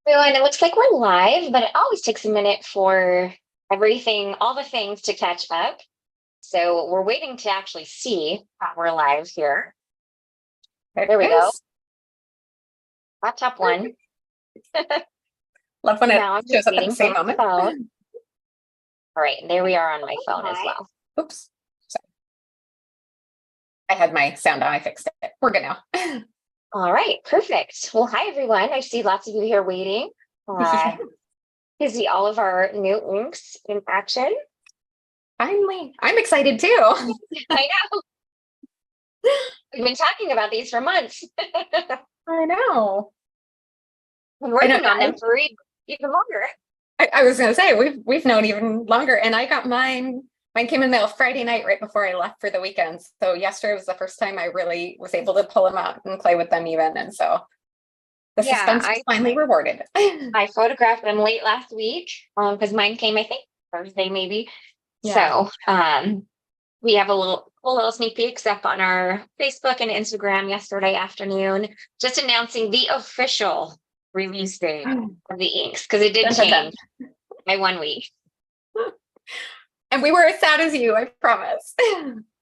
And it looks like we're live, but it always takes a minute for all the things to catch up. So we're waiting to actually see that we're live here. There we go. Laptop one. Love when it Now I'm shows just up at waiting the same for my moment. phone. All right, there we are on my phone as well. Oops. Sorry. I had my sound on. I fixed it. We're good now. All right, perfect. Well, hi everyone. I see lots of you here waiting to see all of our new inks in action. Finally, I'm excited too. I know. We've been talking about these for months. I know. Been working on them for even longer. I was going to say we've known even longer, and I got mine. Mine came in the mail Friday night, right before I left for the weekend. So yesterday was the first time I really was able to pull them out and play with them even, and so the suspense was finally rewarded. I photographed them late last week because mine came, I think, Thursday maybe. Yeah. So we have a little sneak peeks up on our Facebook and Instagram yesterday afternoon, just announcing the official release date of the inks, because it did change by 1 week. And we were as sad as you, I promise.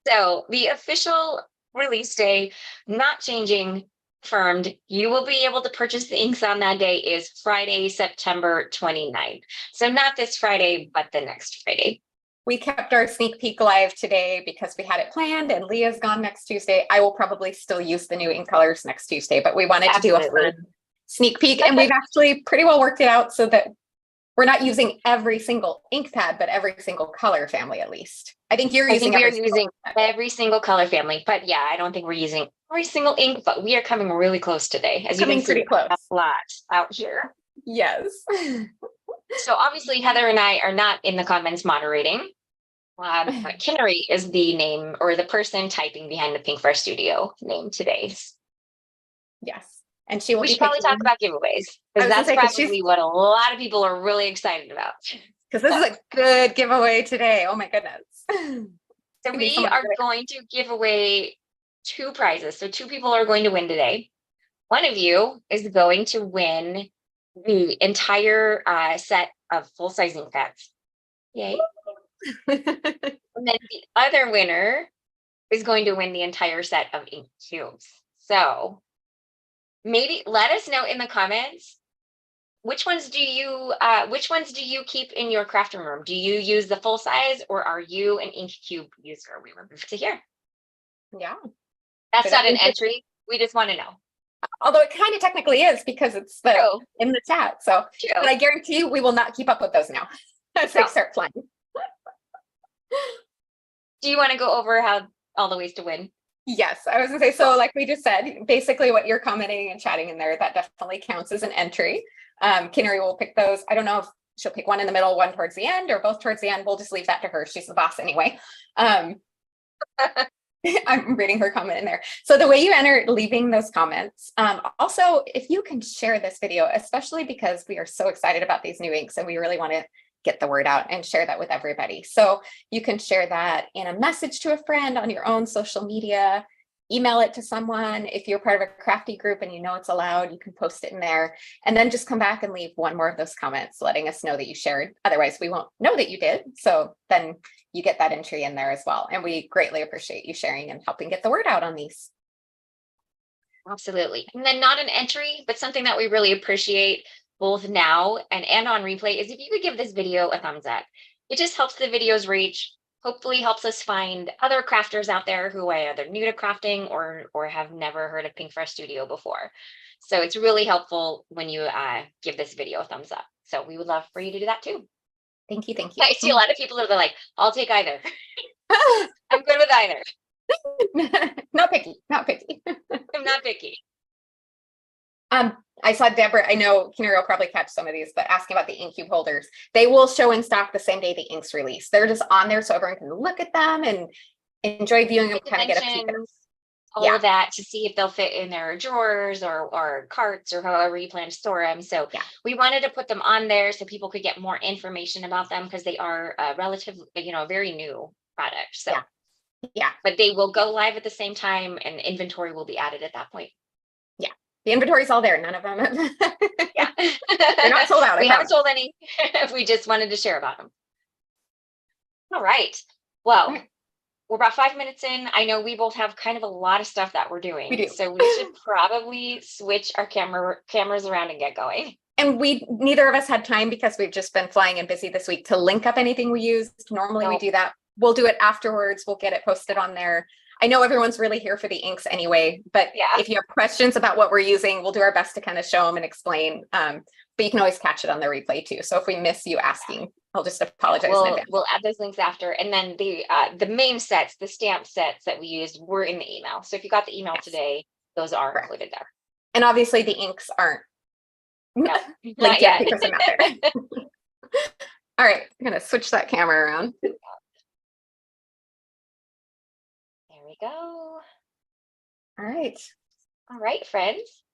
So the official release day, not changing, confirmed. You will be able to purchase the inks on that day is Friday, September 29th. So not this Friday, but the next Friday. We kept our sneak peek live today because we had it planned, and Leah's gone next Tuesday. I will probably still use the new ink colors next Tuesday, but we wanted to do a fun sneak peek, and we've actually pretty well worked it out so that we're not using every single ink pad, but every single color family at least. I think you're using every single color family, but yeah, I don't think we're using every single ink, but we are coming really close today. As you can see, pretty close. A lot out here. Yes. So obviously Heather and I are not in the comments moderating. Kinnery is the name or the person typing behind the Pinkfresh studio name today. Yes. And she will we should probably talk about giveaways, because that's probably what a lot of people are really excited about. Because this is a good giveaway today. Oh my goodness. So we are going to give away 2 prizes. So 2 people are going to win today. One of you is going to win the entire set of full-size ink pads. Yay. And then the other winner is going to win the entire set of ink tubes. So maybe let us know in the comments, which ones do you keep in your crafting room? Do you use the full size, or are you an ink cube user? We would love to hear. Yeah. That's not an entry. We just want to know. Although it kind of technically is, because it's in the chat. So but I guarantee you we will not keep up with those now as they start flying. Do you want to go over all the ways to win? Yes, I was gonna say, so like we just said, basically what you're commenting and chatting in there, that definitely counts as an entry. Kinnery will pick those. I don't know if she'll pick one in the middle, one towards the end, or both towards the end. We'll just leave that to her. She's the boss anyway. I'm reading her comment in there. So the way you enter, leaving those comments. Also, if you can share this video, especially because we are so excited about these new inks and we really want to get the word out and share that with everybody. So you can share that in a message to a friend on your own social media, email it to someone. If you're part of a crafty group and you know it's allowed, you can post it in there, and then just come back and leave one more of those comments letting us know that you shared. Otherwise, we won't know that you did. So then you get that entry in there as well. And we greatly appreciate you sharing and helping get the word out on these. Absolutely. And then not an entry, but something that we really appreciate both now and on replay is if you could give this video a thumbs up. It just helps the video's reach, hopefully helps us find other crafters out there who are either new to crafting or have never heard of Pinkfresh Studio before. So it's really helpful when you give this video a thumbs up. So we would love for you to do that too. Thank you. Thank you. I see a lot of people that are like, I'll take either. I'm good with either. Not picky. Not picky. I'm not picky. I saw Deborah, I know Kinnery will probably catch some of these, but asking about the ink cube holders. They will show in stock the same day the inks release. They're just on there so everyone can look at them and enjoy viewing them, kind of get a peek at all of that to see if they'll fit in their drawers or carts or however you plan to store them. So we wanted to put them on there so people could get more information about them, because they are relatively, very new product. So but they will go live at the same time and inventory will be added at that point. Yeah. The inventory's all there. None of them. Yeah. They're not sold out. We I haven't promise. sold any. We just wanted to share about them. All right. Well, Okay. we're about 5 minutes in. I know we both have kind of a lot of stuff that we're doing. We do. So we should probably switch our cameras around and get going. And neither of us had time because we've just been flying and busy this week to link up anything we used. Normally we do that. We'll do it afterwards. We'll get it posted on there. I know everyone's really here for the inks anyway, but if you have questions about what we're using, we'll do our best to kind of show them and explain. But you can always catch it on the replay too. So if we miss you asking, I'll just apologize in advance. We'll add those links after. And then the main sets, the stamp sets that we used were in the email. So if you got the email today, those are included there. And obviously the inks aren't not yet because they're not there. All right, I'm gonna switch that camera around. There we go. All right, friends.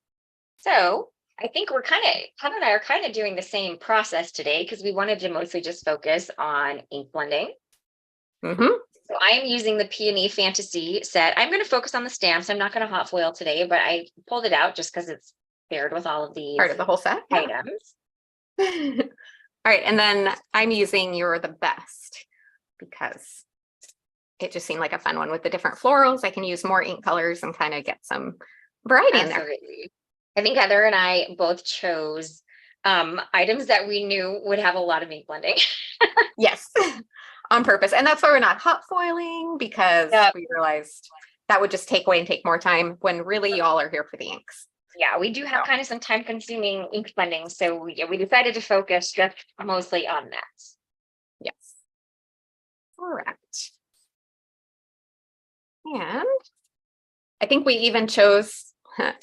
So I think we're Hannah and I are kind of doing the same process today because we wanted to mostly just focus on ink blending. So I am using the Peony Fantasy set. I'm going to focus on the stamps. I'm not going to hot foil today, but I pulled it out just because it's paired with all of these part of the whole set items. All right, and then I'm using You're the Best because it just seemed like a fun one with the different florals. I can use more ink colors and kind of get some variety in there. I think Heather and I both chose items that we knew would have a lot of ink blending. Yes, on purpose. And that's why we're not hot foiling because we realized that would just take away and take more time when really y'all are here for the inks. Yeah, we do have kind of some time consuming ink blending. So we decided to focus just mostly on that. Yes. Correct. And I think we even chose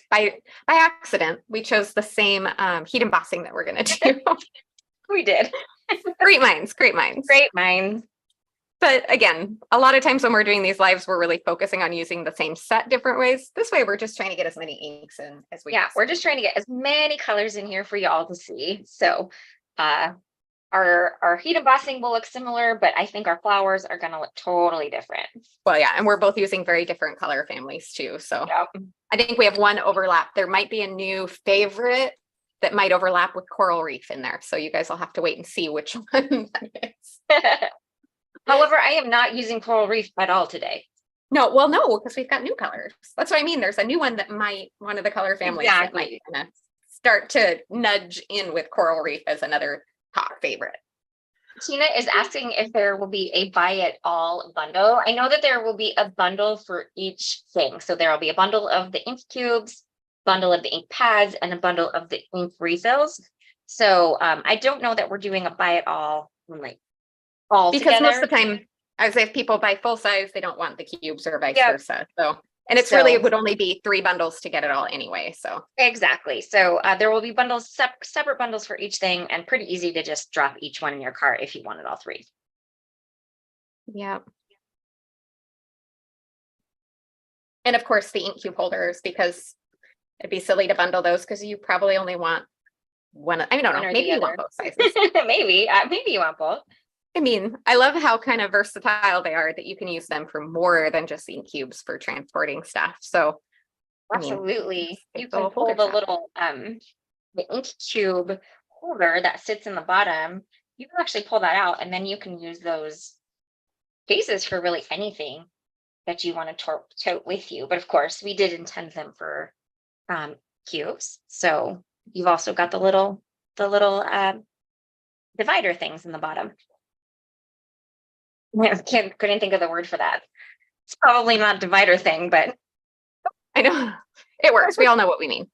by accident, we chose the same heat embossing that we're going to do. We did. Great minds, great minds. Great minds. But again, a lot of times when we're doing these lives, we're really focusing on using the same set different ways. This way, we're just trying to get as many inks in as we can. We're just trying to get as many colors in here for y'all to see. So our heat embossing will look similar, but I think our flowers are going to look totally different. Well, yeah, and we're both using very different color families too. So I think we have one overlap. There might be a new favorite that might overlap with Coral Reef in there. So you guys will have to wait and see which one that is. However, I am not using Coral Reef at all today. No, well, no, because we've got new colors. That's what I mean. There's a new one that one of the color families that might kind of start to nudge in with Coral Reef as another top favorite. Tina is asking if there will be a buy it all bundle. I know that there will be a bundle for each thing. So there will be a bundle of the ink cubes, bundle of the ink pads, and a bundle of the ink refills. So I don't know that we're doing a buy it all all because together. Most of the time, I would say if people buy full size, they don't want the cubes or vice versa. So, and it's really, it would only be 3 bundles to get it all anyway. So exactly. So there will be bundles, separate bundles for each thing, and pretty easy to just drop each one in your cart if you wanted all 3. Yeah. And of course the ink cube holders, because it'd be silly to bundle those because you probably only want one. I don't know. Maybe you want both sizes. maybe you want both. I mean, I love how kind of versatile they are that you can use them for more than just ink cubes for transporting stuff. So absolutely, you can pull the little the ink cube holder that sits in the bottom. You can actually pull that out, and then you can use those cases for really anything that you want to tote with you. But of course, we did intend them for cubes. So you've also got the little divider things in the bottom. Couldn't think of the word for that. It's probably not divider thing, but I know it works. We all know what we mean.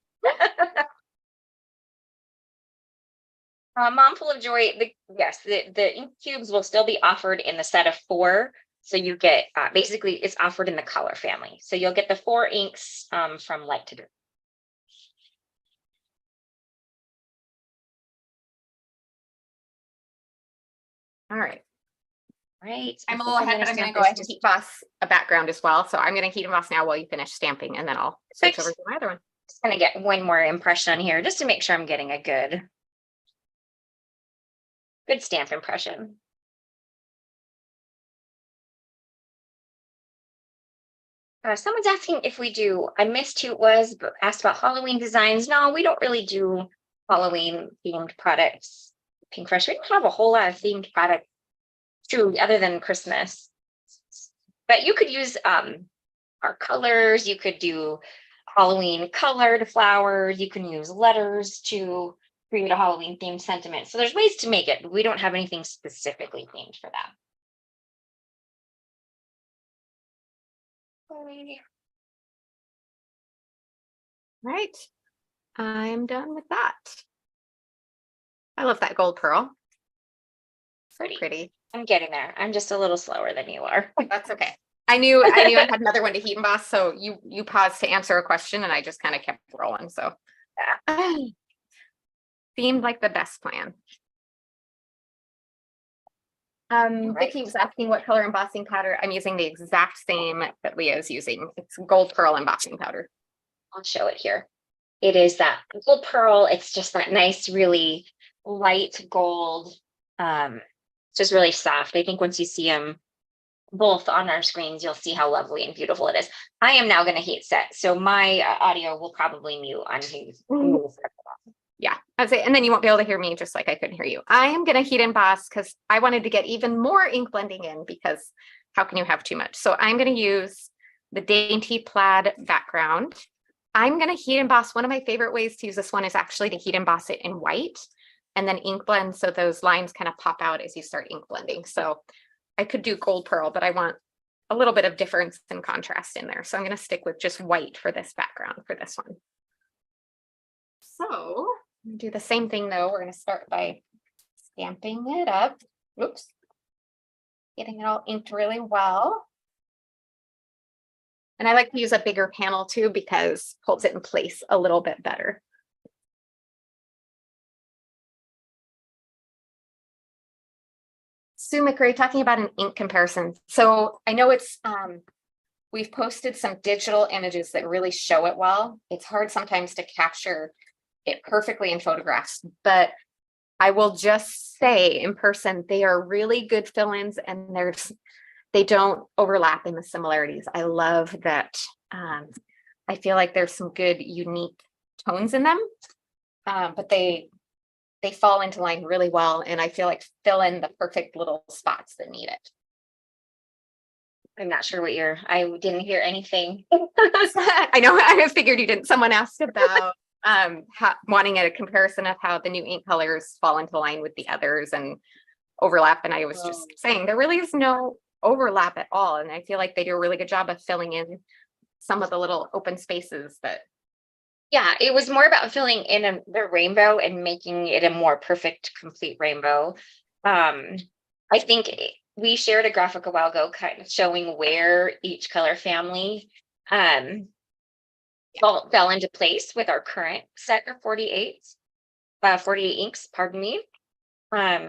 Mom full of joy. The ink cubes will still be offered in the set of 4. So you get basically it's offered in the color family. So you'll get the 4 inks from light to dark. All right. Right. I'm a little ahead, but I'm going to go ahead and heat emboss a background as well. So I'm going to heat emboss now while you finish stamping, and then I'll switch over to my other one. Just going to get one more impression on here just to make sure I'm getting a good stamp impression. Someone's asking if we do, I missed who it was, but asked about Halloween designs. No, we don't really do Halloween themed products. Pinkfresh, we don't have a whole lot of themed products, true, other than Christmas. But you could use our colors, you could do Halloween colored flowers, you can use letters to create a Halloween themed sentiment. So there's ways to make it, but we don't have anything specifically themed for that. Right. I'm done with that. I love that gold pearl. Pretty. Pretty. I'm getting there. I'm just a little slower than you are. That's okay. I knew I had another one to heat emboss, so you paused to answer a question and I just kind of kept rolling. So yeah. Seemed like the best plan. Vicki was asking what color embossing powder. I'm using the exact same that Leah's using. It's gold pearl embossing powder. I'll show it here. It is that gold pearl. It's just that nice, really light gold. It's just really soft. I think once you see them both on our screens, you'll see how lovely and beautiful it is. I am now going to heat set, so my audio will probably mute on who's. Yeah, I'd say, and then you won't be able to hear me just like I couldn't hear you. I am going to heat emboss because I wanted to get even more ink blending in, because how can you have too much? So I'm going to use the Dainty Plaid background. I'm going to heat emboss. One of my favorite ways to use this one is actually to heat emboss it in white and then ink blend, so those lines kind of pop out as you start ink blending. So I could do gold pearl, but I want a little bit of difference and contrast in there. So I'm going to stick with just white for this background for this one. So do the same thing though. We're going to start by stamping it up. Oops. Getting it all inked really well. And I like to use a bigger panel too, because it holds it in place a little bit better. Sue McRae talking about an ink comparison. So I know it's, we've posted some digital images that really show it well. It's hard sometimes to capture it perfectly in photographs, but I will just say in person, they are really good fill-ins, and they don't overlap in the similarities. I love that. I feel like there's some good, unique tones in them, but they fall into line really well, and I feel like fill in the perfect little spots that need it. I'm not sure what I didn't hear anything. I know, I figured you didn't. Someone asked about wanting a comparison of how the new ink colors fall into line with the others and overlap. And I was just saying there really is no overlap at all. And I feel like they do a really good job of filling in some of the little open spaces that. Yeah, it was more about filling in the rainbow and making it a more perfect, complete rainbow. I think we shared a graphic a while ago kind of showing where each color family fell into place with our current set of 48 inks, pardon me.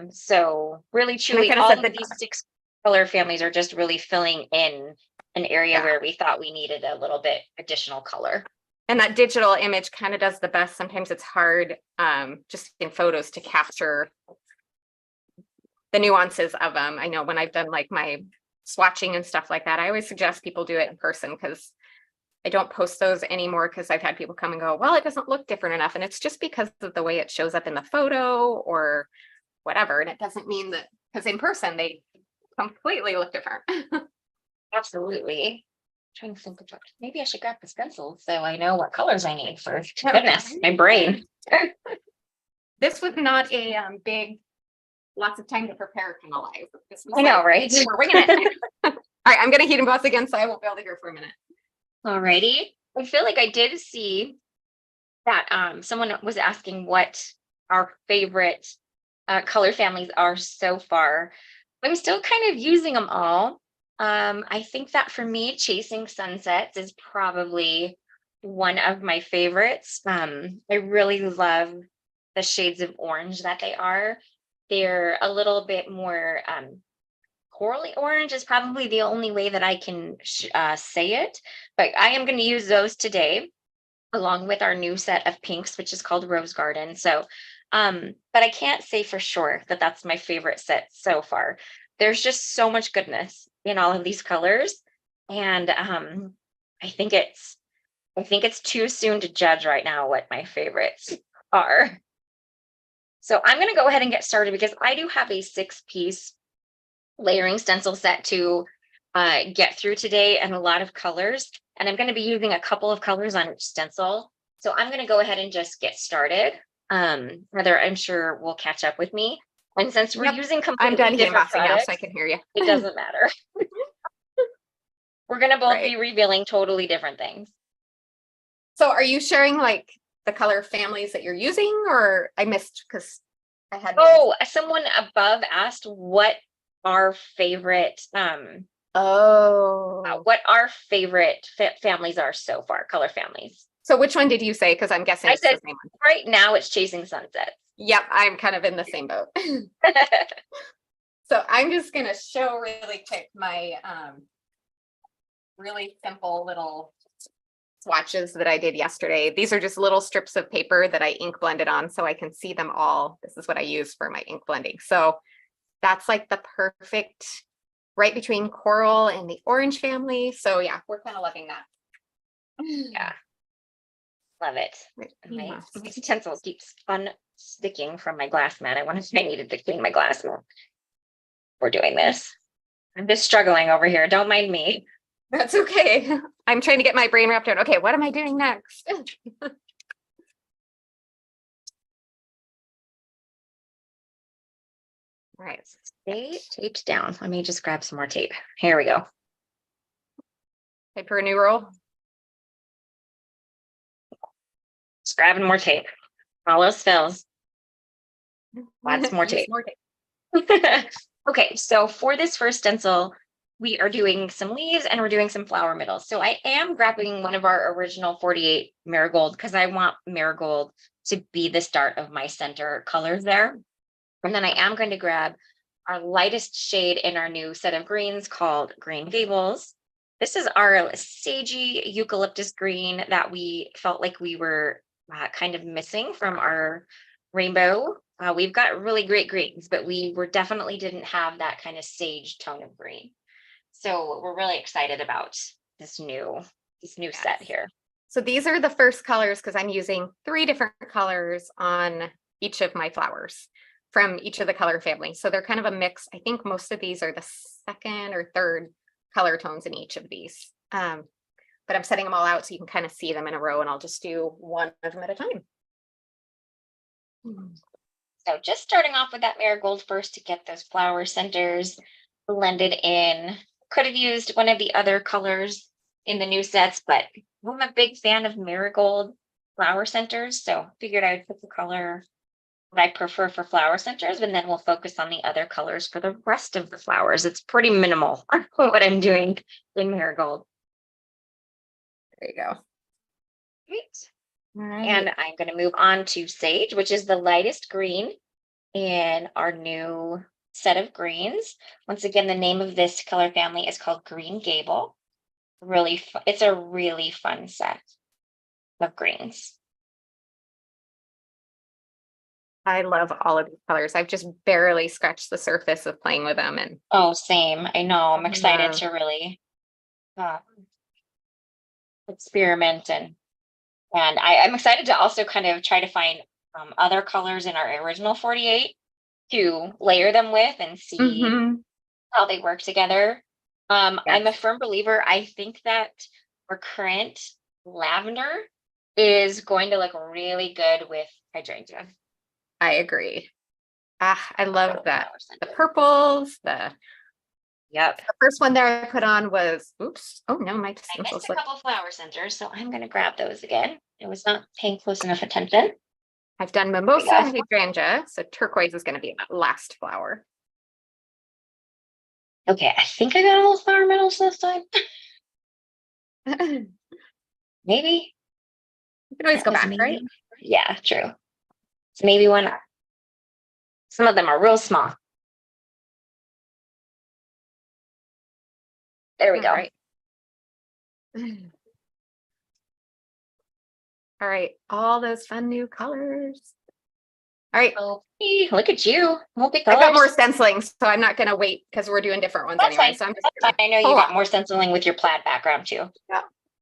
So really truly all of these 6 color families are just really filling in an area where we thought we needed a little bit additional color. And that digital image kind of does the best. Sometimes it's hard just in photos to capture the nuances of them. I know when I've done like my swatching and stuff like that, I always suggest people do it in person, because I don't post those anymore, because I've had people come and go, well, it doesn't look different enough. And it's just because of the way it shows up in the photo or whatever. And it doesn't mean that, because in person, they completely look different. Absolutely. I'm trying to think of maybe I should grab the stencil so I know what colors I need for goodness, my brain. This was not a big, lots of time to prepare kind of live. I know, right? We're winging it. All right, I'm going to heat emboss again, so I won't be able to hear for a minute. Alrighty. I feel like I did see that someone was asking what our favorite color families are so far. I'm still kind of using them all. I think that for me, Chasing Sunsets is probably one of my favorites. I really love the shades of orange that they are. They're a little bit more corally orange is probably the only way that I can say it, but I am going to use those today along with our new set of pinks, which is called Rose Garden. So, but I can't say for sure that that's my favorite set so far. There's just so much goodness in all of these colors. And I think it's too soon to judge right now what my favorites are. So I'm going to go ahead and get started because I do have a 6-piece layering stencil set to get through today and a lot of colors. And I'm going to be using a couple of colors on each stencil. So I'm going to go ahead and just get started. Heather, I'm sure will catch up with me. And since we're using completely I'm done different embossing now, products, so I can hear you. it doesn't matter. We're going to both Right. be revealing totally different things. So are you sharing like the color families that you're using, or I missed because I had Someone above asked what our favorite what our favorite families are so far, color families. So which one did you say? Because I'm guessing I said the same one. right now it's Chasing Sunset. Yep, I'm kind of in the same boat. So I'm just gonna show really quick my really simple little swatches that I did yesterday. These are just little strips of paper that I ink blended on so I can see them all. This is what I use for my ink blending. So that's like the perfect right between coral and the orange family. So yeah, we're kind of loving that. Yeah. Love it. My utensil keeps unsticking from my glass mat. I needed to clean my glass mat. We're doing this. I'm just struggling over here. Don't mind me. That's okay. I'm trying to get my brain wrapped around. Okay, what am I doing next? All right, stay taped down. Let me just grab some more tape. Here we go. Type for a new roll. Just grabbing more tape. All those fills. Lots more tape. Okay, so for this first stencil, we are doing some leaves and we're doing some flower middles. So I am grabbing one of our original 48 marigold because I want marigold to be the start of my center colors there. And then I am going to grab our lightest shade in our new set of greens called Green Gables. This is our sagey eucalyptus green that we felt like we were kind of missing from our rainbow. We've got really great greens, but we definitely didn't have that kind of sage tone of green. So we're really excited about this new set here. So these are the first colors because I'm using 3 different colors on each of my flowers from each of the color families. So they're kind of a mix. I think most of these are the second or third color tones in each of these. But I'm setting them all out so you can kind of see them in a row, and I'll just do one of them at a time. So just starting off with that marigold first to get those flower centers blended in. Could have used one of the other colors in the new sets, but I'm a big fan of marigold flower centers, so figured I would put the color that I prefer for flower centers, and then we'll focus on the other colors for the rest of the flowers. It's pretty minimal what I'm doing in marigold. There you go. Great. All right. And I'm going to move on to sage, which is the lightest green in our new set of greens. Once again, the name of this color family is called Green Gable. It's a really fun set of greens. I love all of these colors. I've just barely scratched the surface of playing with them. And oh, same. I know. I'm excited to really experiment and I'm excited to also kind of try to find other colors in our original 48 to layer them with and see how they work together. I'm a firm believer. I think that our current lavender is going to look really good with hydrangea. I agree. I love that. The purples, Yep. The first one there I put on was, oops. Oh no, my I missed a couple flower centers, so I'm going to grab those again. I was not paying close enough attention. I've done mimosa and hydrangea, so turquoise is going to be that last flower. Okay, I think I got all the flower middles this time. Maybe. You can always go back, right? Yeah, true. So maybe one. Some of them are real small. There we go. Right. All right, all those fun new colors. All right. Oh, look at you. I've got more stenciling, so I'm not going to wait because we're doing different ones anyway. So I'm just I know you got more stenciling with your plaid background too. Yeah.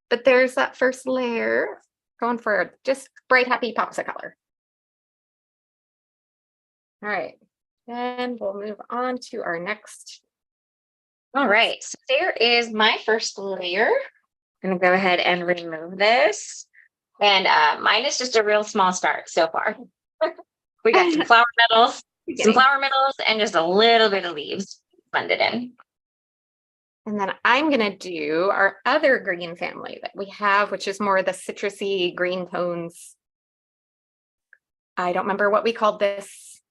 but there's that first layer. Going for a just bright, happy pops of color. All right, then we'll move on to our next. All right, so there is my first layer. I'm gonna go ahead and remove this. And mine is just a real small start so far. We got some flower petals, and just a little bit of leaves blended in. And then I'm gonna do our other green family that we have, which is more the citrusy green tones. I don't remember what we called this.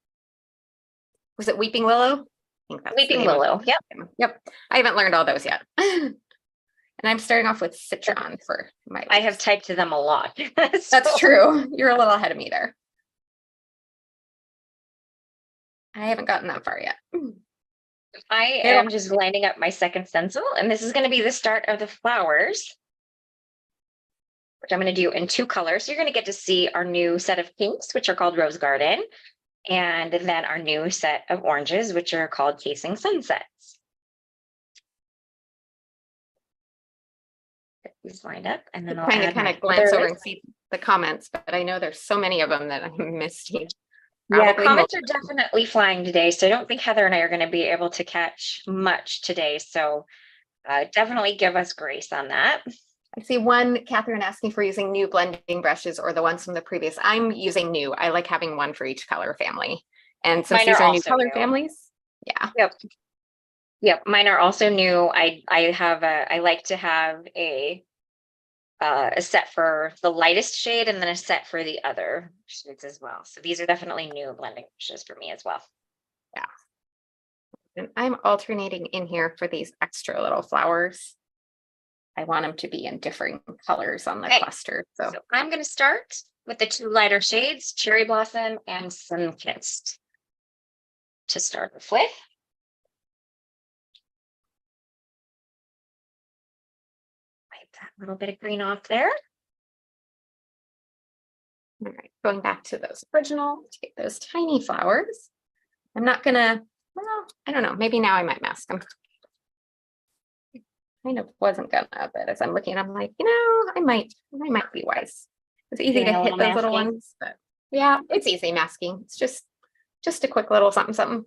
Was it Weeping Willow? I think that's Weeping Willow, yep. Yep, I haven't learned all those yet. And I'm starting off with Citron for my. I have typed to them a lot. That's true. You're a little ahead of me there. I haven't gotten that far yet. I am just lining up my second stencil, and this is going to be the start of the flowers, which I'm going to do in 2 colors. So you're going to get to see our new set of pinks, which are called Rose Garden, and then our new set of oranges, which are called Casing Sunsets. Get these lined up, and then I'll trying to kind of glance over and see the comments, but I know there's so many of them that I missed. Yeah, comments are definitely flying today, so I don't think Heather and I are going to be able to catch much today. So definitely give us grace on that. I see one, Catherine, asking for using new blending brushes or the ones from the previous. I'm using new. I like having one for each color family. And since these are new color families, yeah. Yep, mine are also new. I like to have a set for the lightest shade and then a set for the other shades as well. So these are definitely new blending brushes for me as well. Yeah. And I'm alternating in here for these extra little flowers. I want them to be in differing colors on the cluster. So I'm going to start with the 2 lighter shades, Cherry Blossom and Sunkissed, to start with. Wipe that little bit of green off there. All right, going back to those original, take those tiny flowers. I'm not gonna, well, I don't know, maybe now I might mask them. Kind of wasn't gonna, but as I'm looking, I'm like, I might be wise. It's easy to hit those little ones, but yeah, it's easy masking. It's just a quick little something. Okay.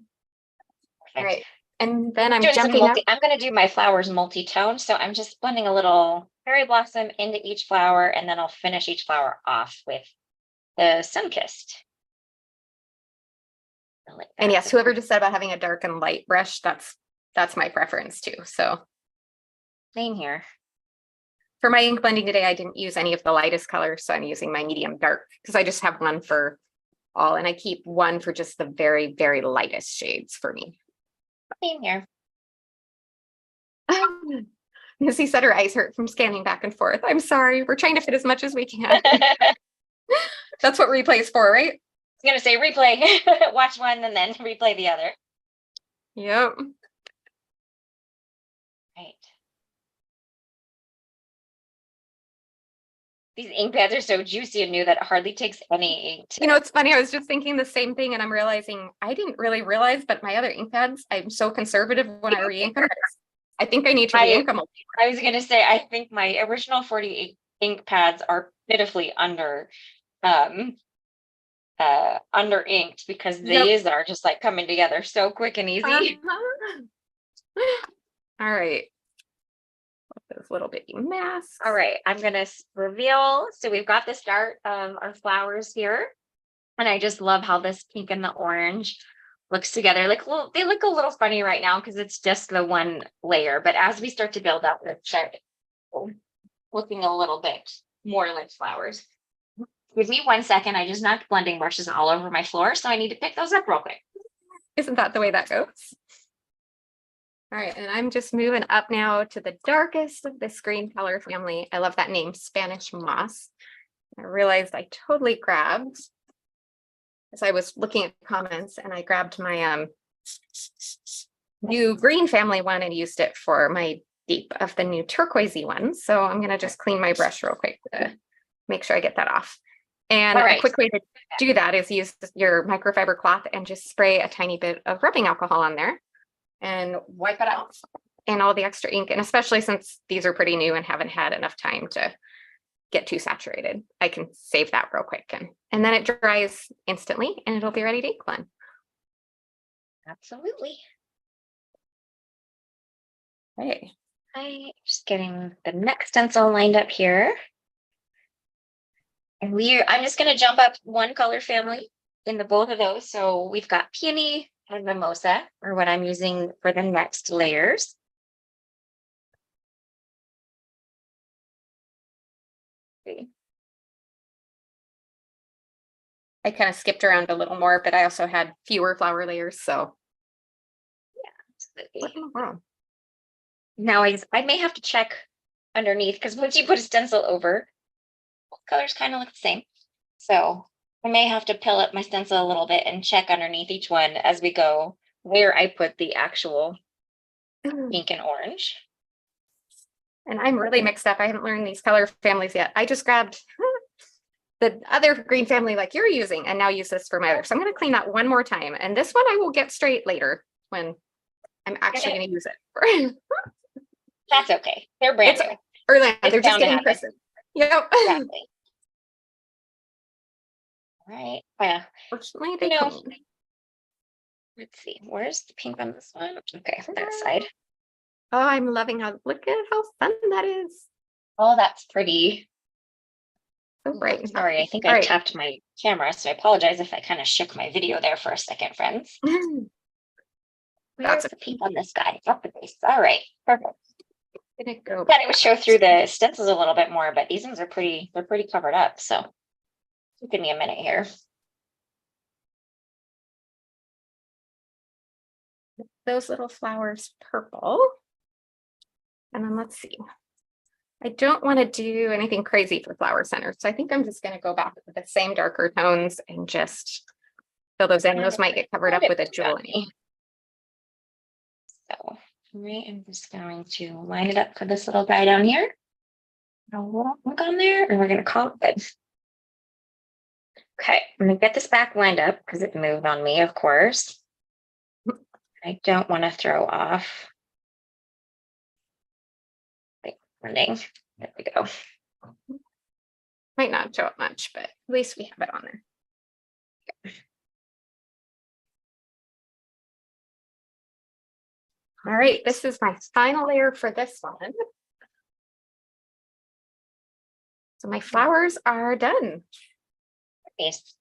All right, and then I'm jumping up. I'm gonna do my flowers multi-tone, so I'm just blending a little cherry blossom into each flower, and then I'll finish each flower off with the Sunkissed. And yes, whoever just said about having a dark and light brush, that's my preference too. So same here. For my ink blending today, I didn't use any of the lightest colors, so I'm using my medium dark because I just have one for all, and I keep one for just the very, very lightest shades for me. Same here. Missy said her eyes hurt from scanning back and forth. I'm sorry. We're trying to fit as much as we can. That's what replay is for, right? I was gonna say replay, watch one and then replay the other. Yep. Right. These ink pads are so juicy and new that it hardly takes any ink. It's funny. I was just thinking the same thing, and I'm realizing I didn't really realize, but my other ink pads, I'm so conservative when I re-ink them. I think I need to re-ink them. I was gonna say, I think my original 48 ink pads are pitifully under inked because these are just like coming together so quick and easy. All right. Those little bitty masks. All right, I'm gonna reveal. So we've got the start of our flowers here, and I just love how this pink and the orange looks together. Like, well, they look a little funny right now because it's just the one layer, but as we start to build up, they start looking a little bit more like flowers. Give me 1 second. I just knocked blending brushes all over my floor, so I need to pick those up real quick. Isn't that the way that goes? All right, and I'm just moving up now to the darkest of this green color family. I love that name, Spanish Moss. I realized I totally grabbed, as I was looking at comments, and I grabbed my new green family one and used it for my deep of the new turquoisey one. So I'm gonna just clean my brush real quick to make sure I get that off. And a quick way to do that is use your microfiber cloth and just spray a tiny bit of rubbing alcohol on there and wipe it out. and all the extra ink, and especially since these are pretty new and haven't had enough time to get too saturated, I can save that real quick. And then it dries instantly and it'll be ready to ink one. Absolutely. Okay. I'm just getting the next stencil lined up here. And I'm just going to jump up one color family in the both of those. So we've got Peony and Mimosa, or what I'm using for the next layers. Okay. I kind of skipped around a little more, but I also had fewer flower layers. So yeah, what in the world? Now I may have to check underneath, because once you put a stencil over, colors kind of look the same. So I may have to pill up my stencil a little bit and check underneath each one as we go where I put the actual pink and orange. And I'm really mixed up. I haven't learned these color families yet. I just grabbed the other green family like you're using and now use this for my other. So I'm going to clean that one more time. And this one I will get straight later when I'm actually going to use it. That's okay. They're brand new. Early, they're just getting christened. Yep. Exactly. All right. Yeah. Fortunately, they clean. Let's see. Where's the pink on this one? Okay, that side. Oh, I'm loving look at how fun that is. Oh, that's pretty. So bright. Sorry, I think I tapped my camera, so I apologize if I kind of shook my video there for a second, friends. Where's the pink on this guy? Up the base. All right, perfect. Gonna go. Thought it would show through the stencils a little bit more, but these ones are pretty. They're pretty covered up. So give me a minute here. Those little flowers purple. And then let's see. I don't want to do anything crazy for flower centers. So I think I'm just going to go back with the same darker tones and just fill those in. Those might get covered up with a jewel. So I'm just going to line it up for this little guy down here. A little look on there, and we're going to call it good. Okay, I'm going to get this back lined up because it moved on me, of course. I don't want to throw off. Blending. There we go. Might not show up much, but at least we have it on there. All right, this is my final layer for this one. So my flowers are done. Nice.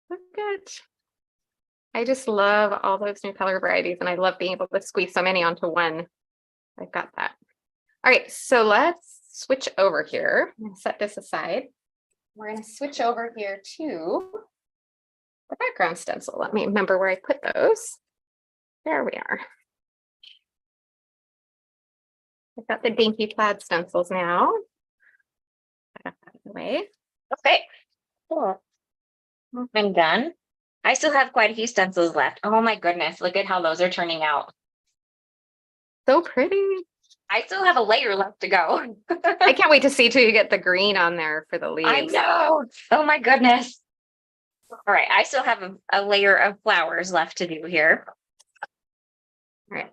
Look good. I just love all those new color varieties, and I love being able to squeeze so many onto one. I've got that. All right, so let's switch over here. I'm going to set this aside. We're going to switch over here to the background stencil. Let me remember where I put those. There we are. I've got the Dainty Plaid stencils now. Put that out of the way. Okay, cool. I'm done. I still have quite a few stencils left. Oh my goodness, look at how those are turning out. So pretty. I still have a layer left to go. I can't wait to see till you get the green on there for the leaves. I know. Oh my goodness. All right, I still have a layer of flowers left to do here. All right.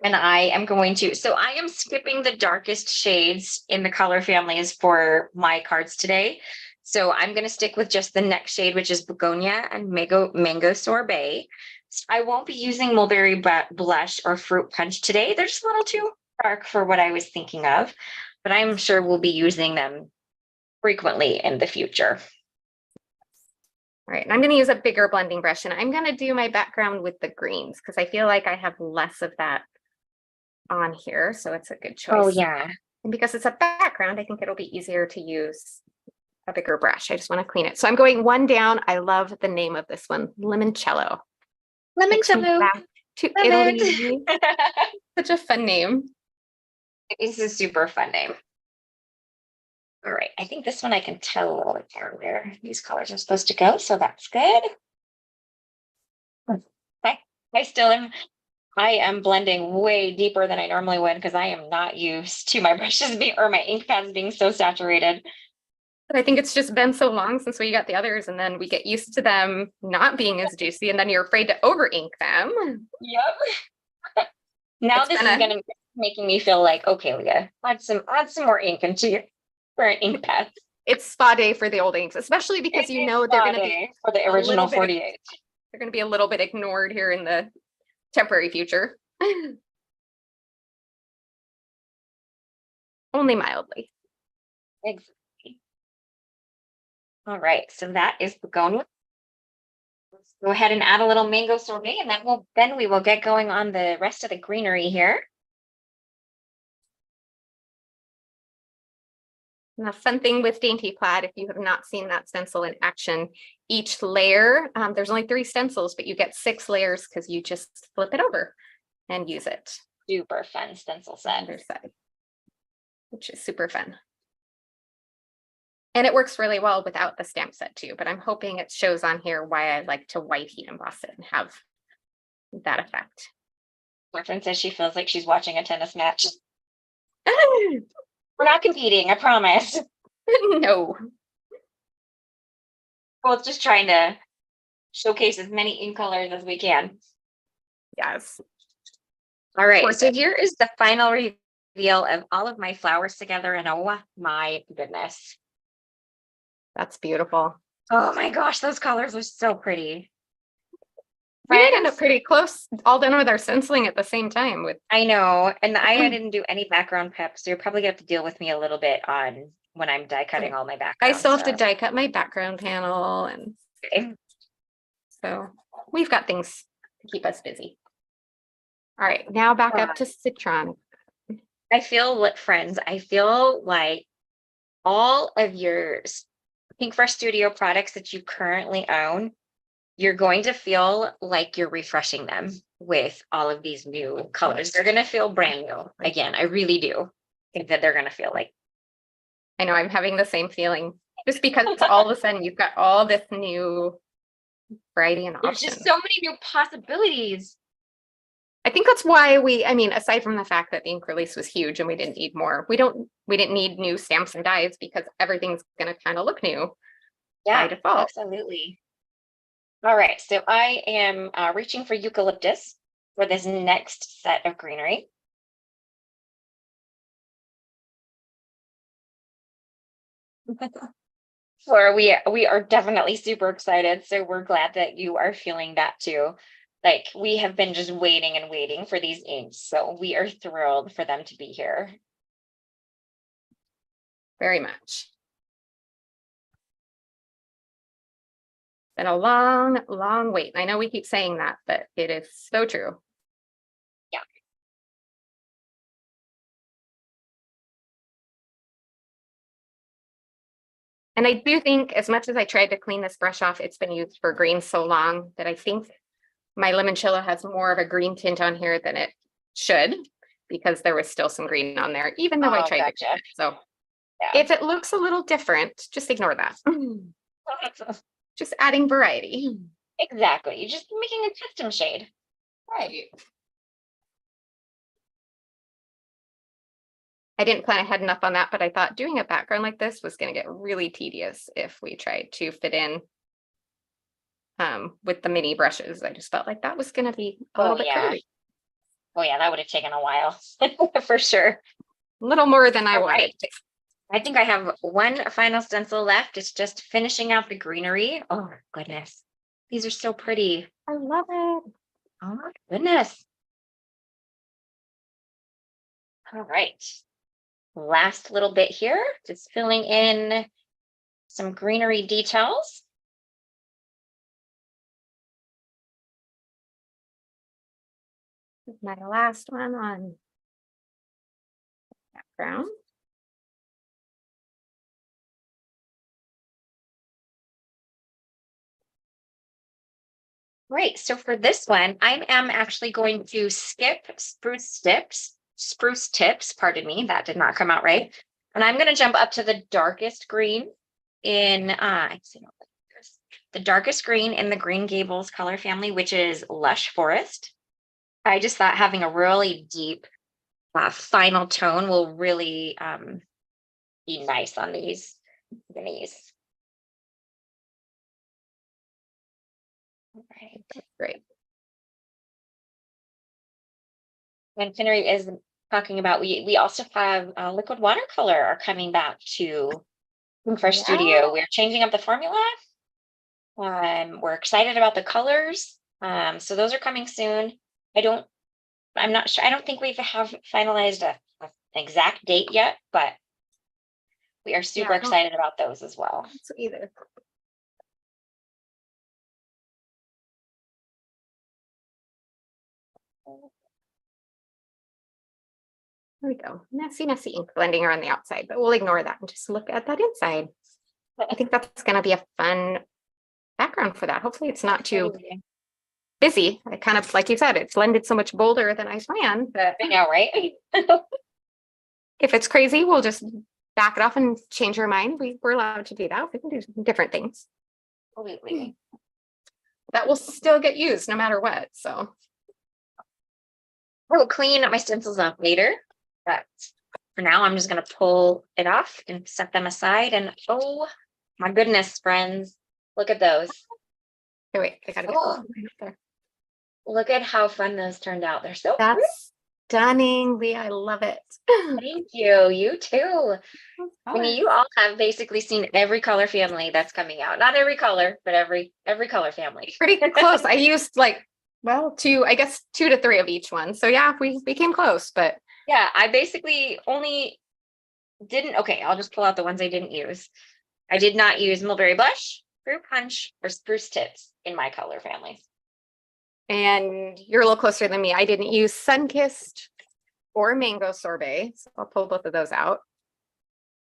And I am going to, so I am skipping the darkest shades in the color families for my cards today. So I'm going to stick with just the next shade, which is Begonia and Mango Sorbet. I won't be using Mulberry Blush or Fruit Punch today. They're just a little too dark for what I was thinking of, but I'm sure we'll be using them frequently in the future. All right, and I'm going to use a bigger blending brush, and I'm going to do my background with the greens because I feel like I have less of that on here, so it's a good choice. Oh yeah. And because it's a background, I think it'll be easier to use a bigger brush. I just want to clean it. So I'm going one down. I love the name of this one, Limoncello. Limoncello. Back to Italy. Such a fun name. It is a super fun name. All right, I think this one I can tell a little bit more where these colors are supposed to go, so that's good. I am blending way deeper than I normally would because I am not used to my brushes being or my ink pads being so saturated. But I think it's just been so long since we got the others, and then we get used to them not being as juicy, and then you're afraid to over ink them. Yep. Now It's this been is gonna making me feel like, okay, Leah, add some more ink into your current ink pad. It's spa day for the old inks, especially because you know they're going to be for the a original little bit 48. they're going to be a little bit ignored here in the temporary future. Only mildly. Exactly. All right, so that is begonia. Let's go ahead and add a little mango sorbet, and then we will get going on the rest of the greenery here. And the fun thing with Dainty Plaid, if you have not seen that stencil in action, each layer, there's only 3 stencils, but you get 6 layers because you just flip it over and use it. Super fun stencil set. Underside, which is super fun. And it works really well without the stamp set too, but I'm hoping it shows on here why I like to white heat emboss it and have that effect. Catherine says she feels like she's watching a tennis match. We're not competing, I promise. No. Well, it's just trying to showcase as many ink colors as we can. Yes. All right, so here is the final reveal of all of my flowers together, and oh my goodness. That's beautiful. Oh my gosh, those colors are so pretty. We did end up pretty close, all done with our stenciling at the same time. I know, and I didn't do any background prep, so you're probably gonna have to deal with me a little bit on when I'm die cutting all my background. I still have to die cut my background panel, and so we've got things to keep us busy. All right, now back up to Citron. I feel, friends, I feel like all of your Pinkfresh Studio products that you currently own, you're going to feel like you're refreshing them with all of these new colors. They're going to feel brand new again. I really do think that they're going to feel like. I know, I'm having the same feeling just because all of a sudden you've got all this new variety and options. There's just so many new possibilities. I think that's why I mean, aside from the fact that the ink release was huge and we didn't need more, we didn't need new stamps and dies because everything's going to kind of look new. Yeah, by default. Absolutely. All right, so I am reaching for eucalyptus for this next set of greenery. Flora, we are definitely super excited, so we're glad that you are feeling that too. Like, we have been just waiting and waiting for these inks, so we are thrilled for them to be here. Very much. Been a long, long wait. I know we keep saying that, but it is so true. Yeah. And I do think, as much as I tried to clean this brush off, it's been used for green so long that I think my limoncello has more of a green tint on here than it should, because there was still some green on there, even though I tried to clean it. So yeah. If it looks a little different, just ignore that. Just adding variety. Exactly. You're just making a custom shade. Right. I didn't plan ahead enough on that, but I thought doing a background like this was going to get really tedious if we tried to fit in with the mini brushes. I just felt like that was going to be a little bit crazy. Oh yeah, that would have taken a while for sure. A little more than I wanted. I think I have one final stencil left. It's just finishing out the greenery. Oh goodness, these are so pretty. I love it. Oh my goodness. All right. Last little bit here, just filling in some greenery details. My last one on background. Great. So for this one, I am actually going to skip spruce tips, pardon me, that did not come out right. And I'm going to jump up to the darkest green in the darkest green in the Green Gables color family, which is Lush Forest. I just thought having a really deep final tone will really be nice on these. I'm gonna use. All right. Great. When Finnery is talking about, we also have liquid watercolor are coming back to Pinkfresh Yeah. Studio. We're changing up the formula. We're excited about the colors. So those are coming soon. I'm not sure. I don't think we have finalized an exact date yet, but we are super excited about those as well. So either. There we go. Messy ink blending around the outside, but we'll ignore that and just look at that inside. I think that's going to be a fun background for that. Hopefully it's not too busy. I kind of, like you said, it's blended so much bolder than I planned. But I know, right? if it's crazy, we'll just back it off and change our mind. We're allowed to do that. We can do different things. Absolutely. That will still get used no matter what. So I will clean my stencils up later, but for now, I'm just going to pull it off and set them aside. And oh my goodness, friends, look at those. okay, wait, I gotta get Oh. those up there. Look at how fun those turned out. They're so pretty. That's stunning, Lea. I love it. Thank you. You too. I mean, you all have basically seen every color family that's coming out. Not every color, but every color family. Pretty close. I used like, well, I guess 2 to 3 of each one. So yeah, we came close, but Yeah, I basically only didn't. Okay, I'll just pull out the ones I didn't use. I did not use Mulberry Bush, Fruit Punch, or Spruce Tips in my color families. and you're a little closer than me. I didn't use Sunkissed or Mango Sorbet, so I'll pull both of those out.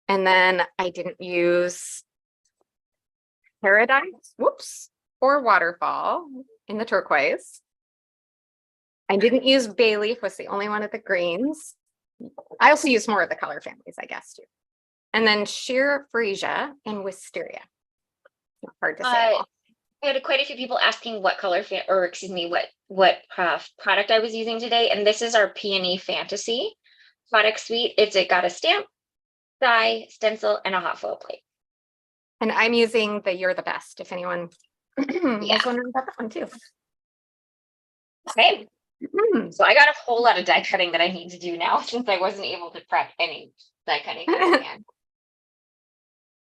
And then I didn't use Paradise, or Waterfall in the turquoise. I didn't use Bay Leaf, was the only one of the greens. I also used more of the color families, I guess, too. And then Sheer Freesia and Wisteria. Not hard to say. I had quite a few people asking what color what product I was using today, and this is our Peony Fantasy product suite. It got a stamp, die, stencil, and a hot foil plate. And I'm using the You're the Best, if anyone was wondering about that one too. Okay. So I got a whole lot of die cutting that I need to do now since I wasn't able to prep any die cutting beforehand.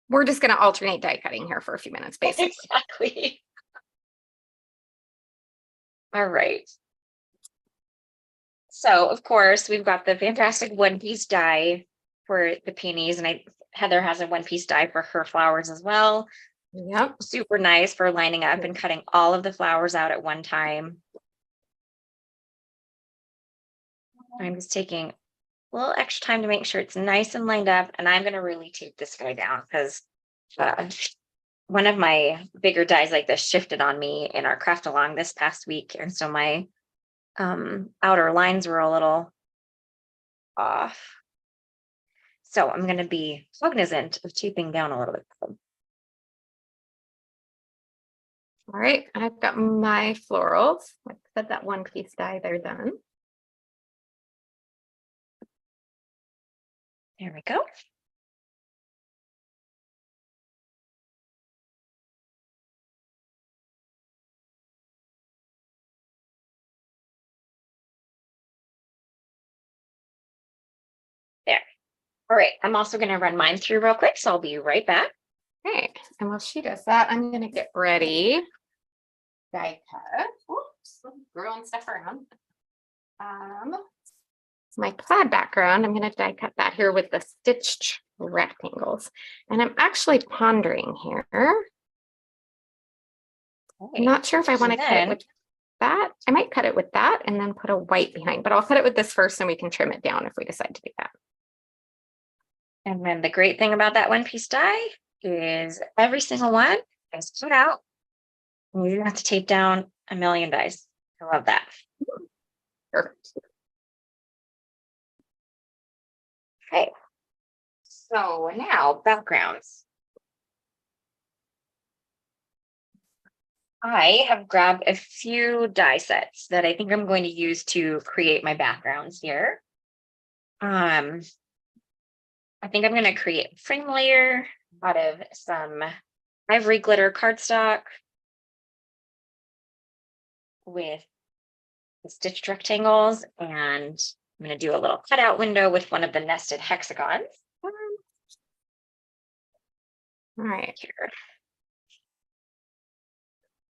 We're just going to alternate die cutting here for a few minutes, basically. Exactly. All right. So, of course, we've got the fantastic one-piece die for the peonies, and Heather has a one-piece die for her flowers as well. Yep. Super nice for lining up and cutting all of the flowers out at one time. I'm just taking a little extra time to make sure it's nice and lined up, and I'm going to really tape this guy down because one of my bigger dies like this shifted on me in our craft along this past week, and so my outer lines were a little off. So I'm going to be cognizant of taping down a little bit. All right, I've got my florals. Like I said, that one-piece die, they're done. There we go. There. All right, I'm also going to run mine through real quick, so I'll be right back. Okay, and while she does that, I'm going to get ready. Die cut. Oops, throwing stuff around. My plaid background, I'm going to die cut that here with the stitched rectangles. And I'm actually pondering here. Okay. I'm not sure if I want to cut it with that. I might cut it with that and then put a white behind, but I'll cut it with this first and we can trim it down if we decide to do that. And then the great thing about that one-piece die is every single one is cut out. And you don't have to tape down a million dies. I love that. Perfect. Okay. So now backgrounds. I have grabbed a few die sets that I think I'm going to use to create my backgrounds here. I think I'm going to create a frame layer, out of some ivory glitter cardstock with the stitched rectangles, and I'm going to do a little cutout window with one of the nested hexagons. All right. Here.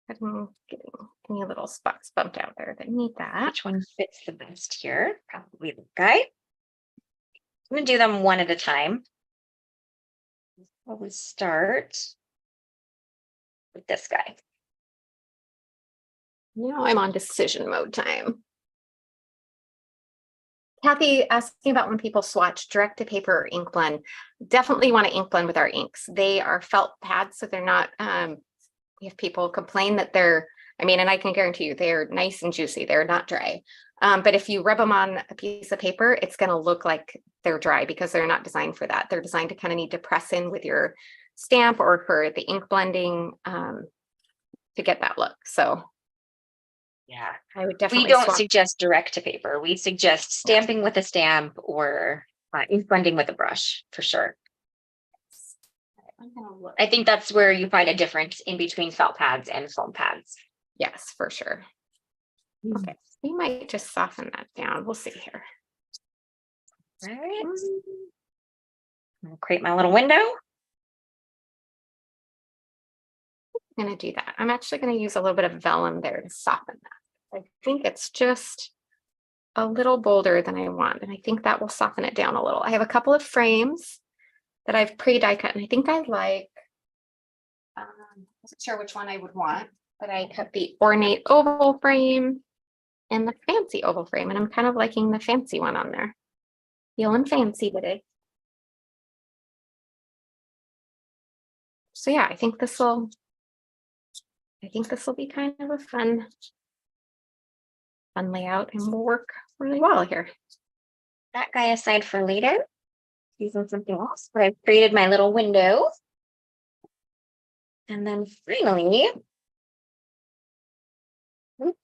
I'm getting any little spots bumped out there that need that. Which one fits the best here? Probably the guy. I'm going to do them one at a time. We'll start with this guy. Now I'm on decision mode time. Kathy asking about when people swatch direct to paper or ink blend. Definitely want to ink blend with our inks. They are felt pads, so they're not, we have people complain that they're, I mean, and I can guarantee you they're nice and juicy. They're not dry. But if you rub them on a piece of paper, it's going to look like they're dry because they're not designed for that. They're designed to kind of need to press in with your stamp or for the ink blending to get that look. So Yeah, I would definitely. We don't suggest direct to paper. We suggest stamping with a stamp or ink blending with a brush for sure. I think that's where you find a difference in between felt pads and foam pads. Yes, for sure. Okay, we might just soften that down. We'll see here. All right. I'm gonna create my little window. I'm going to do that. I'm actually going to use a little bit of vellum there to soften that. I think it's just a little bolder than I want, and I think that will soften it down a little. I have a couple of frames that I've pre-die cut, and I think I like, I wasn't sure which one I would want, but I cut the ornate oval frame and the fancy oval frame, and I'm kind of liking the fancy one on there. Feeling fancy today. So yeah, I think this will be kind of a fun layout and will work really well here. That guy aside for later, using something else, but I've created my little window. And then finally,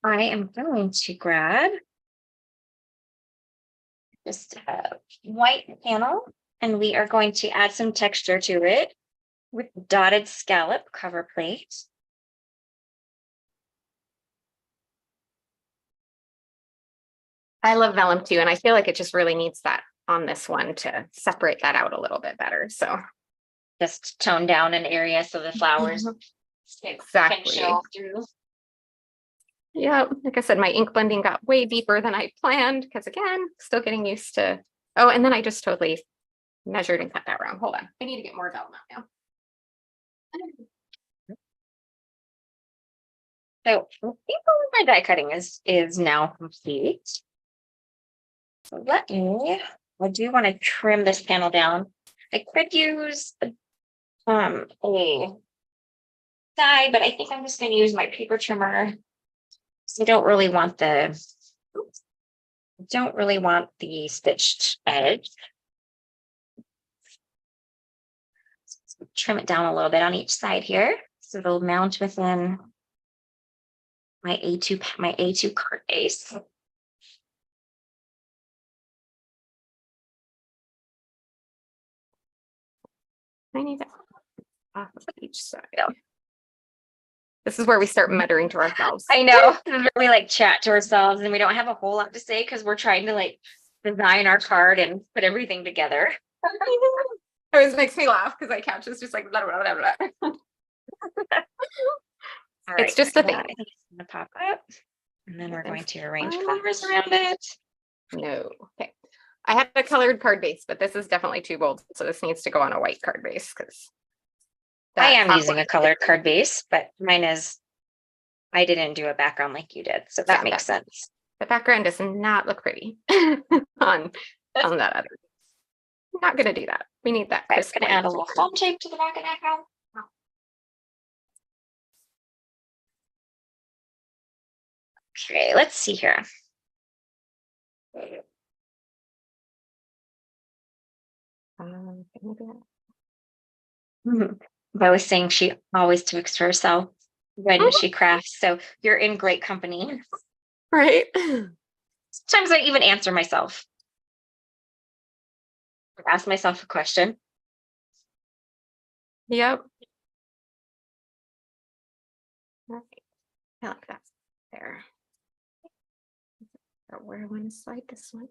I am going to grab just a white panel, and we are going to add some texture to it with dotted scallop cover plate. I love vellum too, and I feel like it just really needs that on this one to separate that out a little bit better. So just tone down an area so the flowers exactly can show through. Yeah, like I said, my ink blending got way deeper than I planned because again, still getting used to. Oh, and then I just totally measured and cut that wrong. Hold on, I need to get more vellum out now. So I think my die cutting is now complete. So I do want to trim this panel down. I could use a die, but I think I'm just going to use my paper trimmer. So I don't really want the stitched edge. So trim it down a little bit on each side here, so it'll mount within my A2 card base. I need that off of each side. This is where we start muttering to ourselves. I know. We like chat to ourselves and we don't have a whole lot to say because we're trying to like design our card and put everything together. It always makes me laugh because I catch this just like blah, blah, blah, blah. It's just a thing. I think it's going to pop up, and then we're going to arrange flowers around it. No. Okay. I had a colored card base, but this is definitely too bold. So this needs to go on a white card base because I am using a colored card base, but mine is, I didn't do a background like you did. So that makes sense. The background does not look pretty on that other. I'm not going to do that. We need that. I'm going to add a little foam tape to the back of that now. Okay, let's see here. I was saying she always tweaks to herself when she crafts, so you're in great company. Right. Sometimes I even answer myself. Ask myself a question. Yep. Right. I like that there. Where I want to slide this one.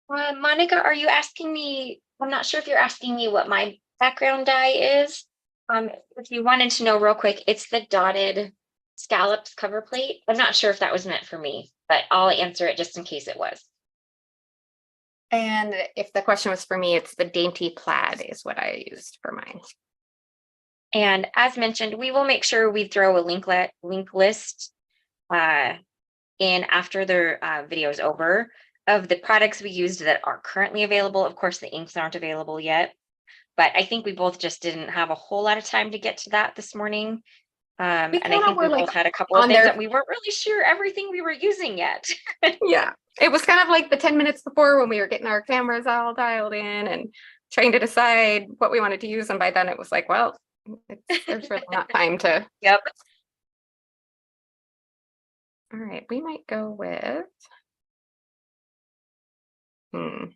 Monica, are you asking me? I'm not sure if you're asking me what my background dye is. If you wanted to know real quick, it's the dotted Scallops cover plate. I'm not sure if that was meant for me, but I'll answer it just in case it was. And if the question was for me, it's the Dainty Plaid is what I used for mine. And as mentioned, we will make sure we throw a link list in after the video is over of the products we used that are currently available. Of course, the inks aren't available yet, but I think we both just didn't have a whole lot of time to get to that this morning. And I think we both had a couple of things that we weren't really sure everything we were using yet. Yeah, it was kind of like the 10 minutes before when we were getting our cameras all dialed in and trying to decide what we wanted to use. And by then it was like, well, there's really not time to. Yep. All right, we might go with. Do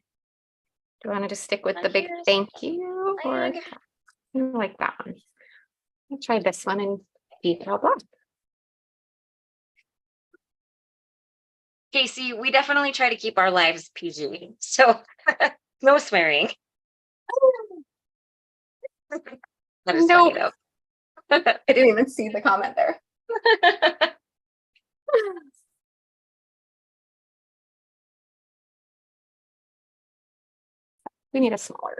you want to just stick with the big thank you or like that one? I'll try this one in detail black. Casey, we definitely try to keep our lives PG, so no swearing. That is funny though. I didn't even see the comment there. We need a smaller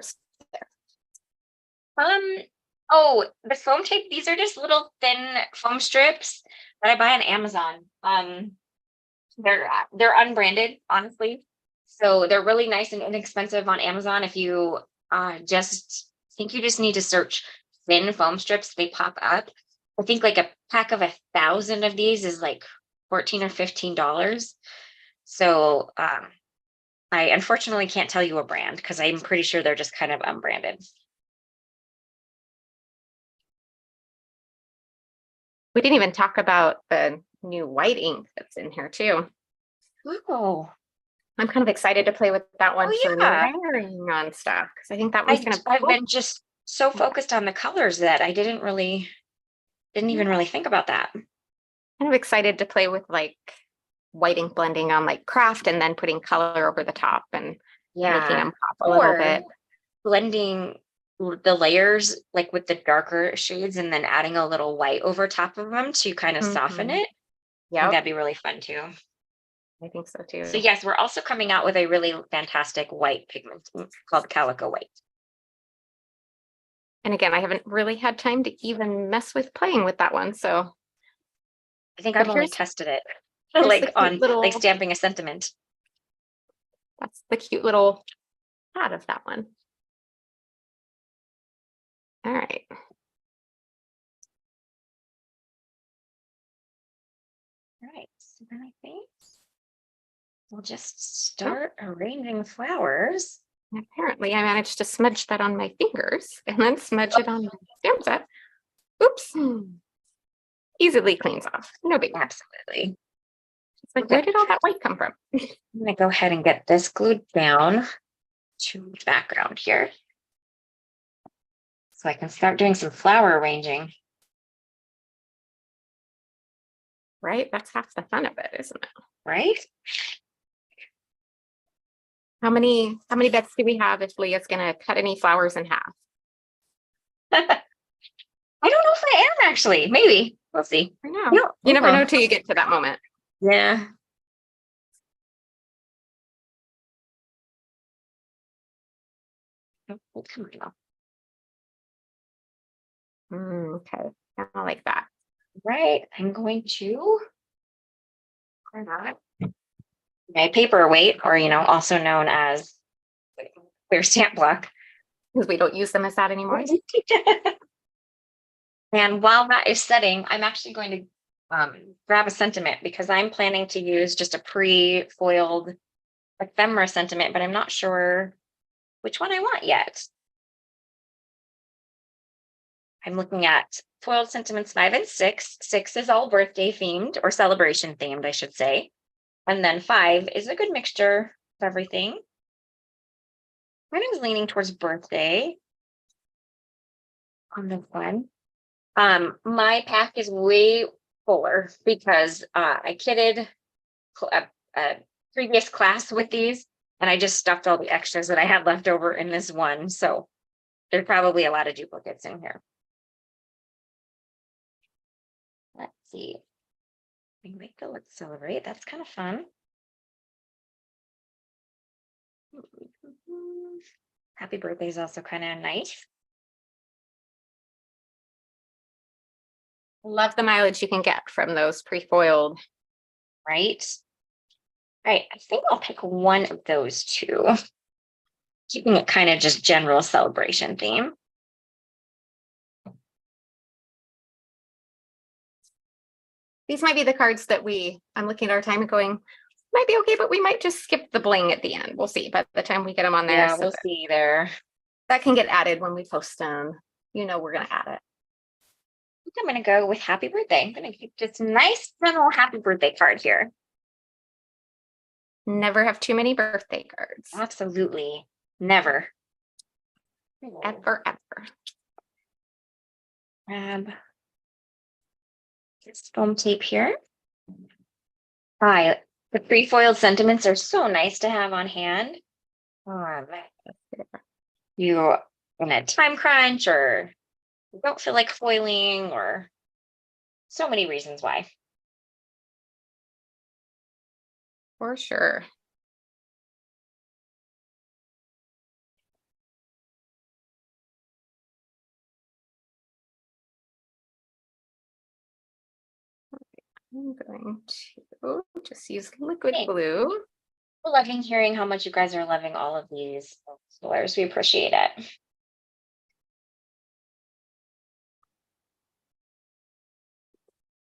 there. Oh, the foam tape, these are just little thin foam strips that I buy on Amazon. They're unbranded, honestly. So they're really nice and inexpensive on Amazon. If you just think you just need to search thin foam strips, they pop up. I think like a pack of 1,000 of these is like $14 or $15. So I unfortunately can't tell you a brand because I'm pretty sure they're just kind of unbranded. We didn't even talk about the new white ink that's in here too. Oh, I'm kind of excited to play with that one for yeah. layering on stuff because I think that one's gonna. I've been just so focused on the colors that I didn't even really think about that. Kind of excited to play with like white ink blending on like craft and then putting color over the top and making them pop a little bit. Blending the layers like with the darker shades and then adding a little white over top of them to kind of soften it. Yeah, that'd be really fun too. I think so too. So yes, we're also coming out with a really fantastic white pigment called Calico White. And again, I haven't really had time to even mess with playing with that one. So I think I've only tested it like on like stamping a sentiment. That's the cute little pad of that one. All right. All right, so then I think we'll just start arranging flowers. And apparently I managed to smudge that on my fingers and then smudge it on my stamp set. Oops. Easily cleans off. No big deal. Absolutely. It's like, where did all that white come from? I'm going to go ahead and get this glued down to the background here. So I can start doing some flower arranging. Right? That's half the fun of it, isn't it? Right? How many bets do we have if Leah's gonna cut any flowers in half? I don't know if I am actually. Maybe. We'll see. I know. You never know till you get to that moment. Yeah. Okay. I like that. Right. I'm going to my paperweight, or also known as clear stamp block. Because we don't use them as that anymore. And while that is setting, I'm actually going to grab a sentiment because I'm planning to use just a pre-foiled ephemera sentiment, but I'm not sure which one I want yet. I'm looking at foiled sentiments 5 and 6. 6 is all birthday themed or celebration themed, I should say. And then 5 is a good mixture of everything. I was leaning towards birthday. on this one. My pack is way fuller because I kitted a previous class with these, and I just stuffed all the extras that I had left over in this one. So there's probably a lot of duplicates in here. Let's see. We can make the let's celebrate. That's kind of fun. Happy birthday is also kind of nice. Love the mileage you can get from those pre-foiled. Right? Right. I think I'll pick one of those two. Keeping it kind of just general celebration theme. These might be the cards that I'm looking at our time and going, might be okay, but we might just skip the bling at the end. We'll see by the time we get them on there. Yeah, we'll see there. That can get added when we post them. You know, we're going to add it. I think I'm going to go with happy birthday. I'm going to keep this nice general happy birthday card here. Never have too many birthday cards. Absolutely. Never. Ever, ever. Grab this foam tape here. Hi. The pre-foiled sentiments are so nice to have on hand. You in a time crunch or you don't feel like foiling or so many reasons why. For sure. I'm going to just use liquid glue. We're loving hearing how much you guys are loving all of these colors. We appreciate it.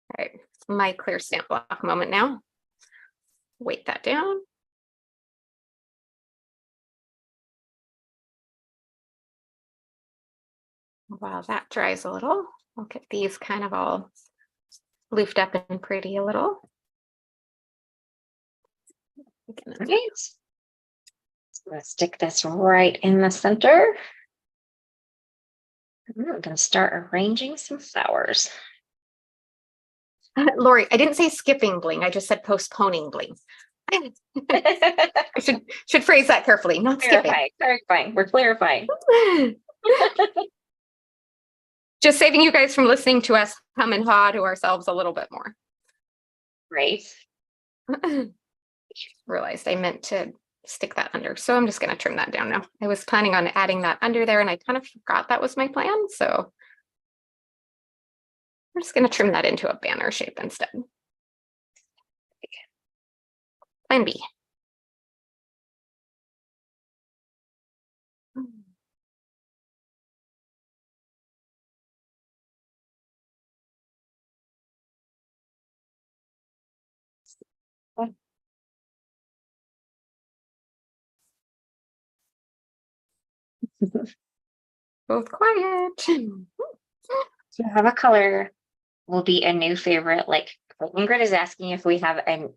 All right, my clear stamp block moment now. Weight that down. While that dries a little, I'll get these kind of all loofed up and pretty a little. Right. I'm going to stick this right in the center. We're going to start arranging some flowers. Lori, I didn't say skipping bling. I just said postponing bling. I should phrase that carefully, not skipping. Clarifying. We're clarifying. Just saving you guys from listening to us hum and haw to ourselves a little bit more. Right. Realized I meant to stick that under, so I'm just going to trim that down now. I was planning on adding that under there and I kind of forgot that was my plan, so I'm just going to trim that into a banner shape instead. Plan B. Both quiet. To have a color will be a new favorite. Like Ingrid is asking if we have a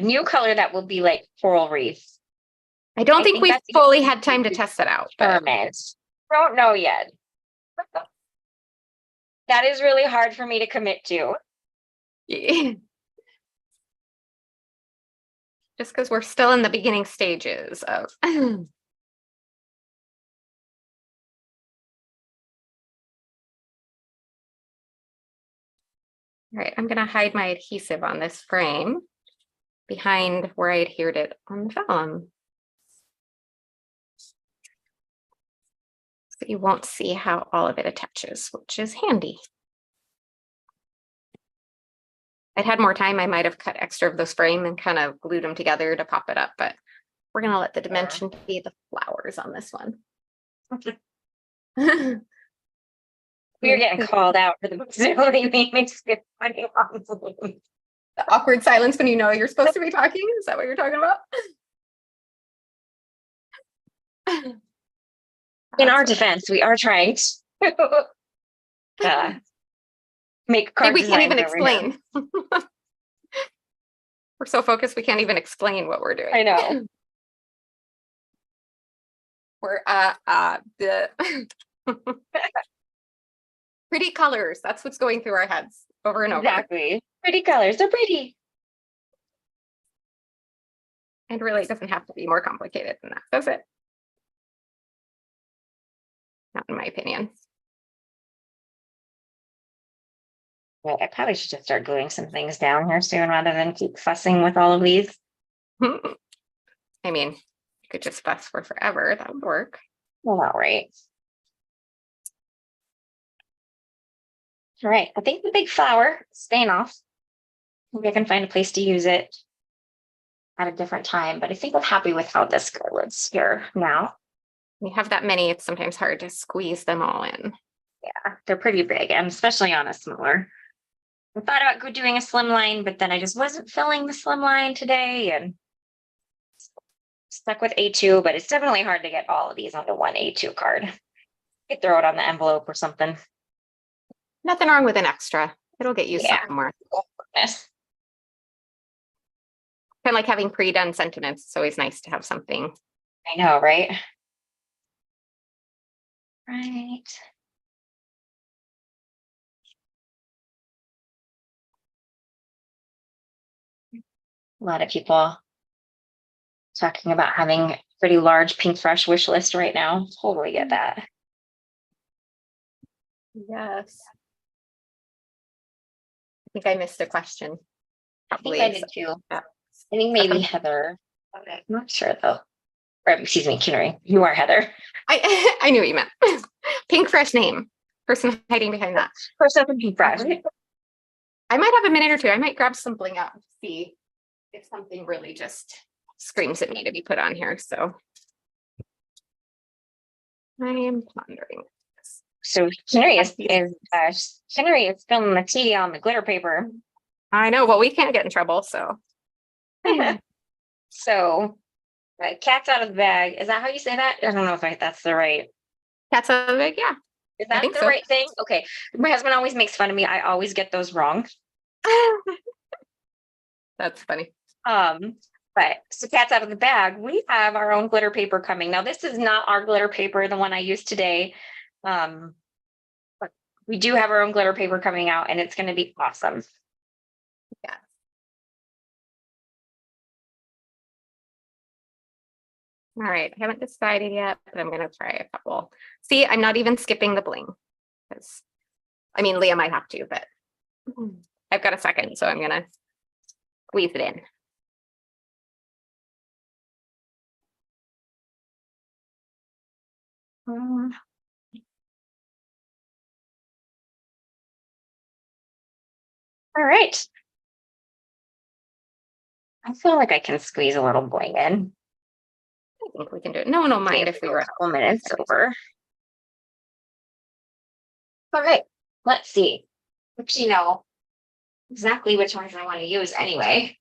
new color that will be like coral reef. I don't think we've fully had time to test it out. Don't know yet. That is really hard for me to commit to. Yeah. Just because we're still in the beginning stages of. All right, I'm going to hide my adhesive on this frame behind where I adhered it on the vellum. So you won't see how all of it attaches, which is handy. I'd had more time, I might have cut extra of this frame and kind of glued them together to pop it up, but we're going to let the dimension be the flowers on this one. We're getting called out for the facility name. The awkward silence when you know you're supposed to be talking. Is that what you're talking about? In our defense, we are trying to make cards. We can't even explain. We're so focused, we can't even explain what we're doing. I know. We're Pretty colors. That's what's going through our heads over and over. Exactly. Pretty colors. They're pretty. And really, it doesn't have to be more complicated than that, does it? Not in my opinion. But I probably should just start gluing some things down here soon rather than keep fussing with all of these. I mean, you could just fuss for forever. That would work. Well, not right. All right. I think the big flower is staying off. Maybe I can find a place to use it at a different time, but I think I'm happy with how this looks here now. When you have that many, it's sometimes hard to squeeze them all in. Yeah, they're pretty big, and especially on a smaller. I thought about doing a slim line, but then I just wasn't filling the slim line today and stuck with A2, but it's definitely hard to get all of these onto one A2 card. You could throw it on the envelope or something. Nothing wrong with an extra. It'll get you Yeah. somewhere. Oh, goodness. Kind of like having pre-done sentiments. It's always nice to have something. I know, right? Right. A lot of people talking about having a pretty large Pinkfresh wish list right now. Totally get that. Yes. I think I missed a question. Probably I did too. I think maybe Heather. Okay, I'm not sure though. Or, excuse me, Kinnery. You are Heather. I knew what you meant. Pinkfresh name. Person hiding behind that. Person from Pinkfresh. I might have a minute or two. I might grab some bling out to see if something really just screams at me to be put on here. So I am pondering. So Kinnery is filming the tea on the glitter paper. I know, well, we can't get in trouble, so. So cat's out of the bag. Is that how you say that? I don't know if that's the right. Cat's out of the bag, yeah. Is that the right thing? Okay. My husband always makes fun of me. I always get those wrong. That's funny. But so cat's out of the bag. We have our own glitter paper coming. Now, this is not our glitter paper, the one I used today. But we do have our own glitter paper coming out, and it's going to be awesome. Yeah. All right, I haven't decided yet, but I'm going to try a couple. See, I'm not even skipping the bling because, I mean, Leah might have to, but I've got a second, so I'm going to squeeze it in. All right. I feel like I can squeeze a little bling in. I think we can do it. No one will mind if we were a couple minutes over. All right, let's see. Actually, know exactly which ones I want to use anyway.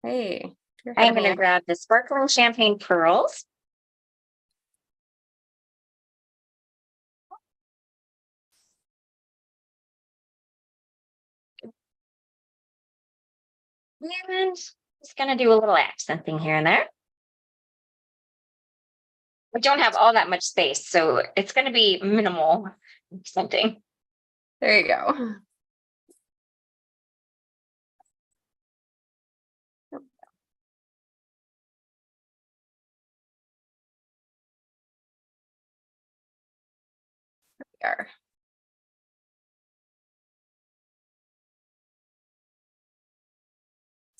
Hey, I'm going to grab the sparkling champagne pearls. And just going to do a little accenting here and there. We don't have all that much space, so it's going to be minimal accenting. There you go. There.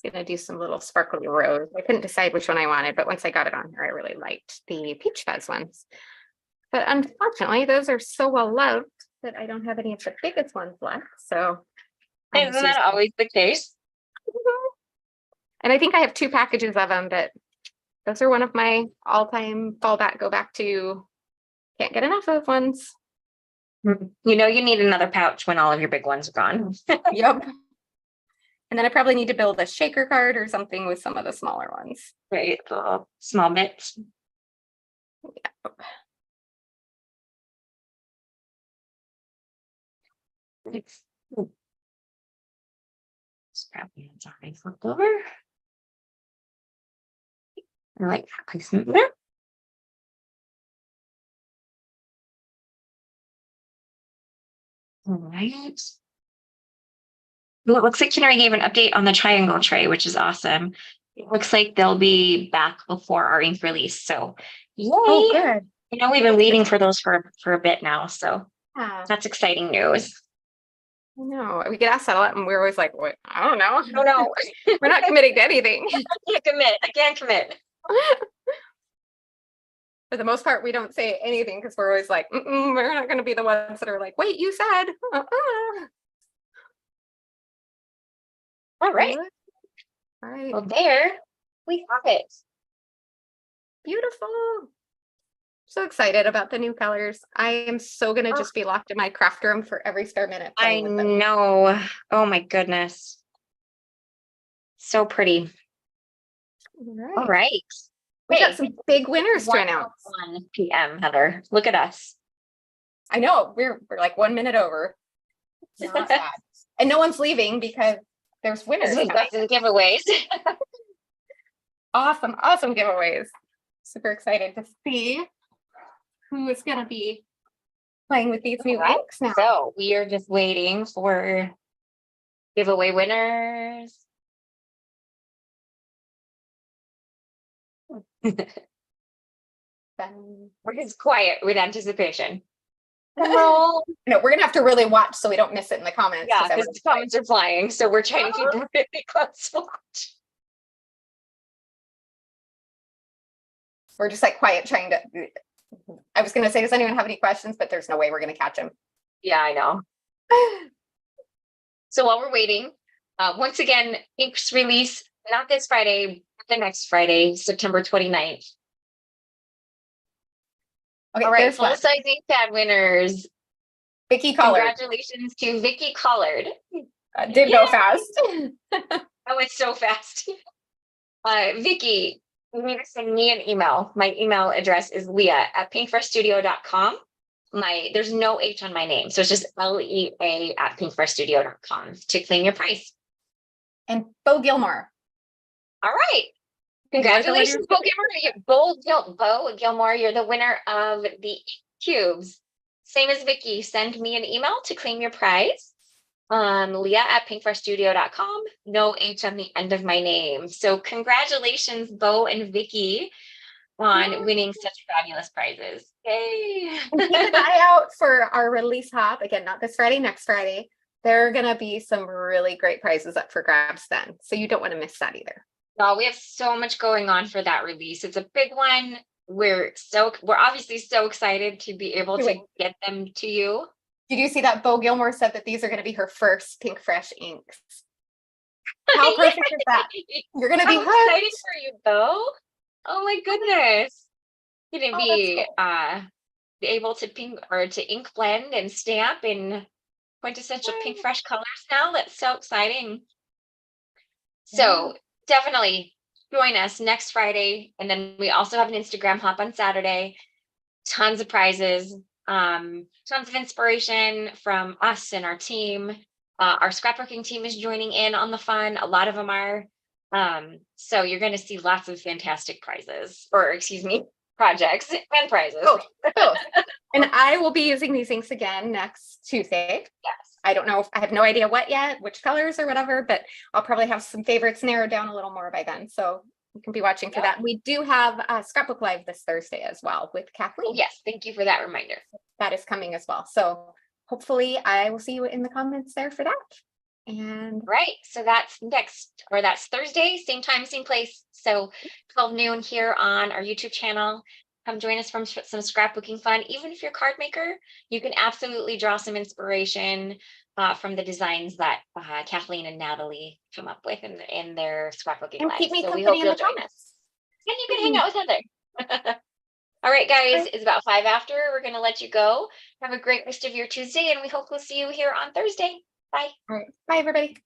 Gonna do some little sparkly rose. I couldn't decide which one I wanted, but once I got it on here, I really liked the peach fuzz ones. But unfortunately, those are so well loved that I don't have any of the biggest ones left. So isn't that always the case? And I think I have 2 packages of them, but those are one of my all-time fallback, go back to, can't get enough of ones. You know, you need another pouch when all of your big ones are gone. Yep. And then I probably need to build a shaker card or something with some of the smaller ones. Right, the small bits. Yep. Scrap hands already flipped over. I like that placement there. All right. Well, it looks like Kinnary gave an update on the triangle tray, which is awesome. It looks like they'll be back before our ink release. So yay. Oh, good. I know we've been waiting for those for a bit now. So Yeah, that's exciting news. I know. We get asked that a lot, and we're always like, "What? I don't know. Oh no. We're not committing to anything." I can't commit. I can't commit. For the most part, we don't say anything because we're always like, we're not going to be the ones that are like, wait, you said. All right. Good. All right. Well, there we have it. Beautiful. So excited about the new colors. I am so going to just be locked in my craft room for every spare minute I playing with them. know. Oh my goodness. So pretty. All right. We got some big winners to announce. 1 p.m. Heather. Look at us. I know we're like 1 minute over. Not bad. And no one's leaving because there's winners. We've got some giveaways. Awesome giveaways. Super excited to see who is going to be playing with these new inks now. So we are just waiting for giveaway winners. We're just quiet with anticipation. No, we're gonna have to really watch so we don't miss it in the comments. Yeah, because the comments are flying, so we're trying to keep really close watch. We're just like quiet, trying to. I was gonna say, does anyone have any questions? But there's no way we're gonna catch them. Yeah, I know. So while we're waiting, once again, inks release not this Friday, but the next Friday, September 29th. Okay, all right, full size ink pad winners. Vicky Collard. Congratulations to Vicky Collard. Did go fast. Oh, it's so fast. Vicky, you need to send me an email. My email address is Lea@pinkfreshstudio.com. There's no H on my name, so it's just LEA@pinkfreshstudio.com to claim your prize. And Bo Gilmore. All right. Congratulations, Bo Gilmore. You're the winner of the cubes. Same as Vicky, send me an email to claim your prize. Lea@pinkfreshstudio.com. No H on the end of my name. So congratulations, Bo and Vicky, on winning such fabulous prizes. Yay. And keep an eye out for our release hop. Again, not this Friday, next Friday. There are gonna be some really great prizes up for grabs then. So you don't want to miss that either. No, we have so much going on for that release. It's a big one. We're obviously so excited to be able to get them to you. Did you see that Bo Gilmore said that these are going to be her first Pinkfresh inks? How perfect is that? You're going to be excited for you, Bo. Oh my goodness. You're going to be able to ink blend and stamp in quintessential Pinkfresh colors now. That's so exciting. So definitely join us next Friday. And then we also have an Instagram hop on Saturday. Tons of prizes, tons of inspiration from us and our team. Our scrapbooking team is joining in on the fun. A lot of them are. So you're going to see lots of fantastic prizes, or excuse me, projects and prizes. Oh. And I will be using these inks again next Tuesday. Yes. I don't know I have no idea what yet, which colors or whatever, but I'll probably have some favorites narrowed down a little more by then. So you can be watching for that. We do have a Scrapbook Live this Thursday as well with Kathleen. Oh, yes. Thank you for that reminder. That is coming as well. So hopefully I will see you in the comments there for that. And right. So that's that's Thursday, same time, same place. So 12 noon here on our YouTube channel. Come join us from some scrapbooking fun. Even if you're a card maker, you can absolutely draw some inspiration from the designs that Kathleen and Natalie come up with in their scrapbooking lives. Keep me so we company hope you'll join us. And you can hang out with Heather. All right, guys, it's about 5 after. We're going to let you go. Have a great rest of your Tuesday, and we hope we'll see you here on Thursday. Bye. All right. Bye, everybody.